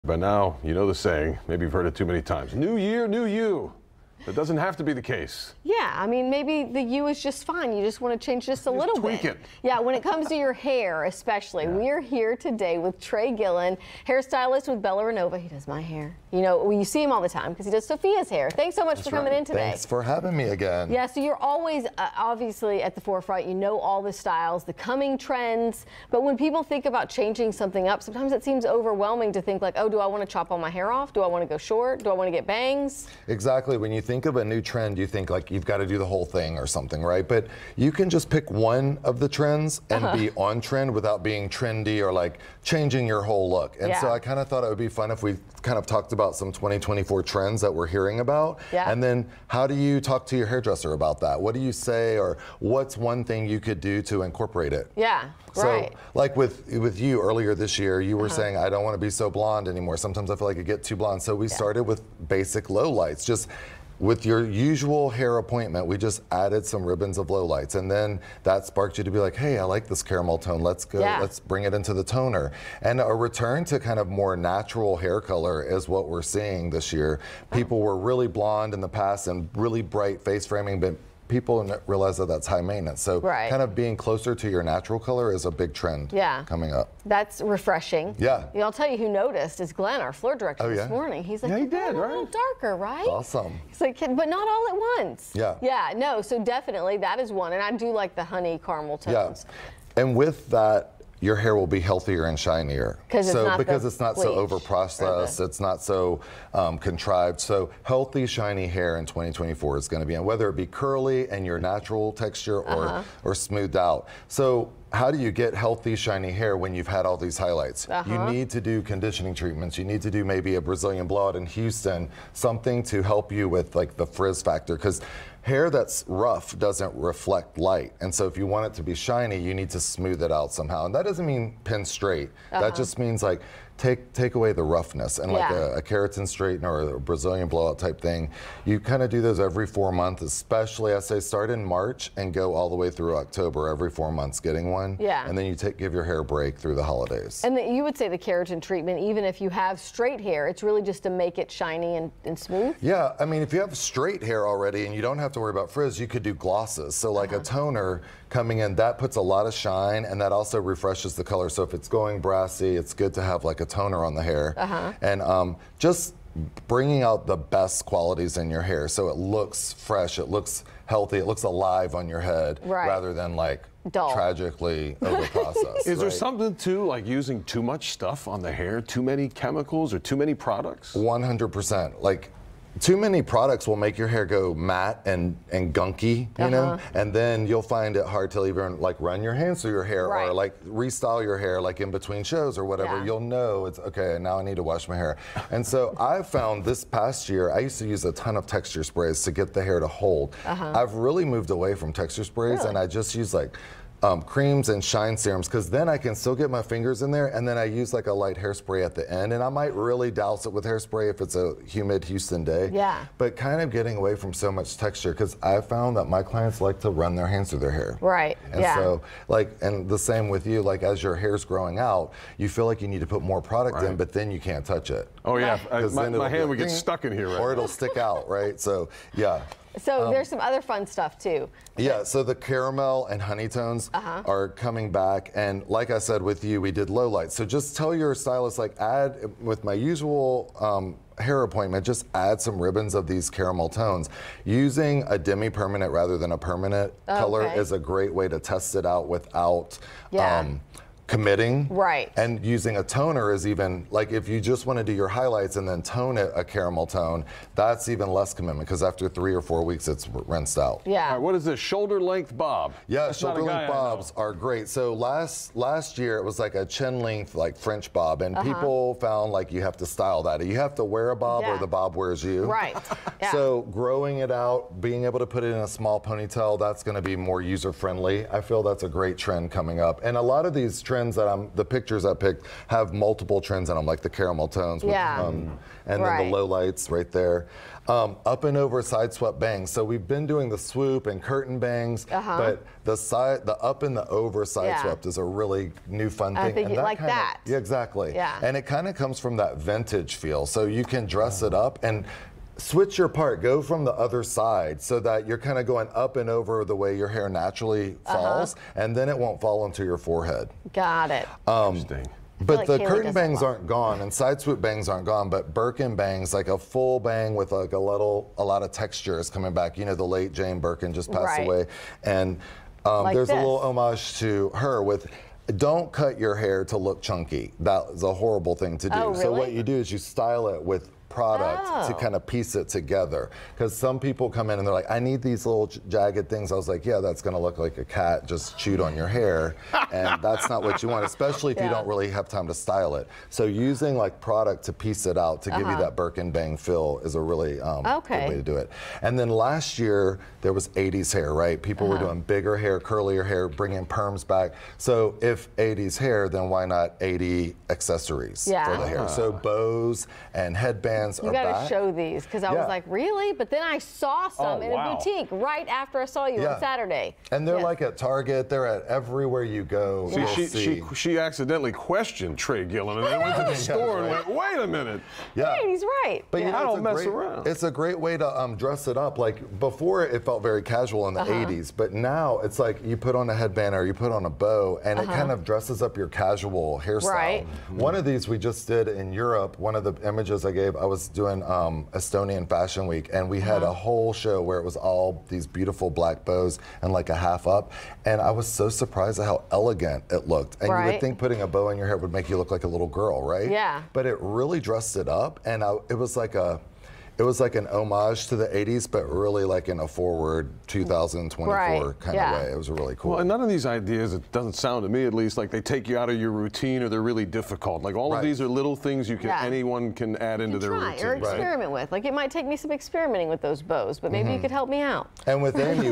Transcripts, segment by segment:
By now, you know the saying, maybe you've heard it too many times. New year, new you. That doesn't have to be the case. Yeah, I mean, maybe the you is just fine. You just want to change just a little tweak bit. it. Yeah, when it comes to your hair especially. Yeah. We are here today with Trey Gillen, hairstylist with Bella Renova. He does my hair. You know, you see him all the time because he does Sophia's hair. Thanks so much for coming in today. Thanks for having me again. Yeah, so you're always obviously at the forefront. You know all the styles, the coming trends. But when people think about changing something up, sometimes it seems overwhelming to think like, oh, do I want to chop all my hair off? Do I want to go short? Do I want to get bangs? Exactly. When you think of a new trend, you think like you've got to do the whole thing or something, right? But you can just pick one of the trends and be on trend without being trendy or like changing your whole look. And so I kind of thought it would be fun if we kind of talked about some 2024 trends that we're hearing about. Yeah. And then how do you talk to your hairdresser about that? What do you say, or what's one thing you could do to incorporate it? Yeah, right. So like with you earlier this year, you were saying, I don't want to be so blonde anymore. Sometimes I feel like I get too blonde. So we started with basic lowlights. Just with your usual hair appointment, we just added some ribbons of lowlights, and then that sparked you to be like, hey, I like this caramel tone. Let's go, let's bring it into the toner. And a return to kind of more natural hair color is what we're seeing this year. People were really blonde in the past and really bright face framing, but people realize that that's high maintenance. So kind of being closer to your natural color is a big trend coming up. That's refreshing. Yeah. I'll tell you who noticed is Glenn, our floor director this morning. He's like, he did, a little darker, right? Awesome. He's like, but not all at once. Yeah. Yeah, no, so definitely that is one. And I do like the honey caramel tones. Yeah. And with that, your hair will be healthier and shinier. Because it's not so over-processed, it's not so contrived. So healthy, shiny hair in 2024 is going to be, and whether it be curly and your natural texture or smoothed out. So how do you get healthy, shiny hair when you've had all these highlights? You need to do conditioning treatments. You need to do maybe a Brazilian blowout in Houston, something to help you with like the frizz factor. Because hair that's rough doesn't reflect light. And so if you want it to be shiny, you need to smooth it out somehow. And that doesn't mean pin straight. That just means like take away the roughness, and like a keratin straightener or a Brazilian blowout type thing. You kind of do those every 4 months, especially I say start in March and go all the way through October, every 4 months getting one. Yeah. And then you give your hair a break through the holidays. And you would say the keratin treatment, even if you have straight hair, it's really just to make it shiny and smooth? Yeah, I mean, if you have straight hair already and you don't have to worry about frizz, you could do glosses. So like a toner coming in, that puts a lot of shine, and that also refreshes the color. So if it's going brassy, it's good to have like a toner on the hair. And just bringing out the best qualities in your hair so it looks fresh, it looks healthy, it looks alive on your head rather than like tragically overprocessed. Is there something to like using too much stuff on the hair, too many chemicals or too many products? 100%. Like, too many products will make your hair go matte and gunky, you know, and then you'll find it hard to even like run your hands through your hair or like restyle your hair like in between shows or whatever. You'll know it's okay, now I need to wash my hair. And so I found this past year, I used to use a ton of texture sprays to get the hair to hold. I've really moved away from texture sprays and I just use like creams and shine serums, because then I can still get my fingers in there, and then I use like a light hairspray at the end, and I might really douse it with hairspray if it's a humid Houston day. But kind of getting away from so much texture, because I found that my clients like to run their hands through their hair. And so like, and the same with you, like as your hair's growing out, you feel like you need to put more product in, but then you can't touch it. Oh yeah, my hand would get stuck in here, or it'll stick out, right? So yeah. So there's some other fun stuff too. Yeah, so the caramel and honey tones are coming back, and like I said with you, we did low lights. So just tell your stylist, like add, with my usual hair appointment, just add some ribbons of these caramel tones. Using a demi-permanent rather than a permanent color is a great way to test it out without committing. And using a toner is even, like if you just want to do your highlights and then tone it a caramel tone, that's even less commitment, because after 3 or 4 weeks it's rinsed out. All right, what is this, shoulder length bob? Yeah, shoulder length bobs are great. So last year it was like a chin length like French bob, and people found like you have to style that. You have to wear a bob or the bob wears you. So growing it out, being able to put it in a small ponytail, that's going to be more user friendly. I feel that's a great trend coming up. And a lot of these trends trends that the pictures I picked have multiple trends in them, like the caramel tones. With, Yeah. and then the low lights right there. Up and over side swept bangs. So we've been doing the swoop and curtain bangs, but the up and the over side swept is a really new fun thing. I think and you like that. Yeah, exactly. Yeah. And it kind of comes from that vintage feel. So you can dress it up and switch your part, go from the other side so that you're kind of going up and over the way your hair naturally falls, and then it won't fall into your forehead. Got it. Interesting. But like the Kaylee curtain does that a bangs lot. aren't gone, and side swoop bangs aren't gone, but Birkin bangs, like a full bang with like a lot of texture is coming back. You know, the late Jane Birkin just passed Right. away, and Like there's a this. little homage to her with. Don't cut your hair to look chunky. That is a horrible thing to do. Oh, So what really? you do is you style it with product to Oh. kind of piece it together. Because some people come in and they're like, I need these little jagged things. I was like, yeah, that's going to look like a cat just chewed on your hair. And that's not what you want, especially if you don't really have time to style it. So using like product to piece it out to give you that Birkin bang feel is a really good way to do it. And then last year, there was 80s hair, right? People were doing bigger hair, curlier hair, bringing perms back. So if 80s hair, then why not 80 accessories for the hair? So bows and headbands You are got back. to show these because I was like, really? But then I saw some in a boutique right after I saw you on Saturday. And they're like at Target. They're at everywhere you go. See, you'll see. she accidentally questioned Trey Gillen and then went to the store and went, wait a minute. Yeah. Right, he's right. But you know, I don't it's a mess great, around. It's a great way to dress it up. Like before, it felt very casual in the 80s, but now it's like you put on a headband or you put on a bow, and it kind of dresses up your casual hairstyle. Right. One of these we just did in Europe. One of the images I gave, I was doing Estonian Fashion Week, and we had a whole show where it was all these beautiful black bows and like a half up, and I was so surprised at how elegant it looked. And you would think putting a bow in your hair would make you look like a little girl, right? Yeah. But it really dressed it up, and it was like an homage to the 80s, but really like in a forward 2024 kind of way. It was really cool. Well, and none of these ideas, it doesn't sound to me at least, like they take you out of your routine or they're really difficult. Like all of these are little things anyone can add into their routine. Or experiment with. Like it might take me some experimenting with those bows, but maybe you could help me out. And with Amy,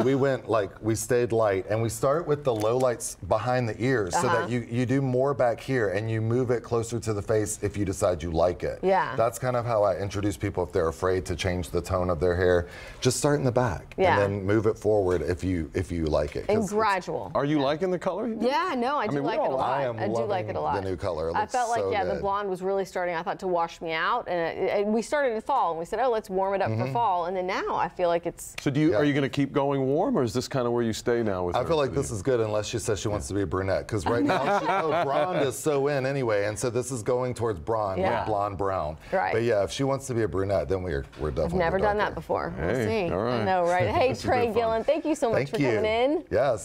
we stayed light, and we start with the low lights behind the ears so that you do more back here and you move it closer to the face if you decide you like it. Yeah. That's kind of how I introduce people if they're afraid to change the tone of their hair. Just start in the back and then move it forward if you like it. And gradual. Are you liking the color? Yeah, no, I do like it a lot. I do like it a lot. The new color. It I looks felt like so the good. blonde was really starting, I thought, to wash me out, and we started in fall, and we said, oh, let's warm it up for fall, and then now I feel like it's. So are you going to keep going warm, or is this kind of where you stay now with her? I feel like this is good unless she says she wants to be a brunette, because right now blonde is so in anyway, and so this is going towards blonde, like blonde brown. Right. But yeah, if she wants to be a brunette, then we're definitely. I've never done that before. We'll Hey, see. all right. I know, right? Hey, This has Trey been fun. Gillen, thank you so much Thank for you. coming in. Yes.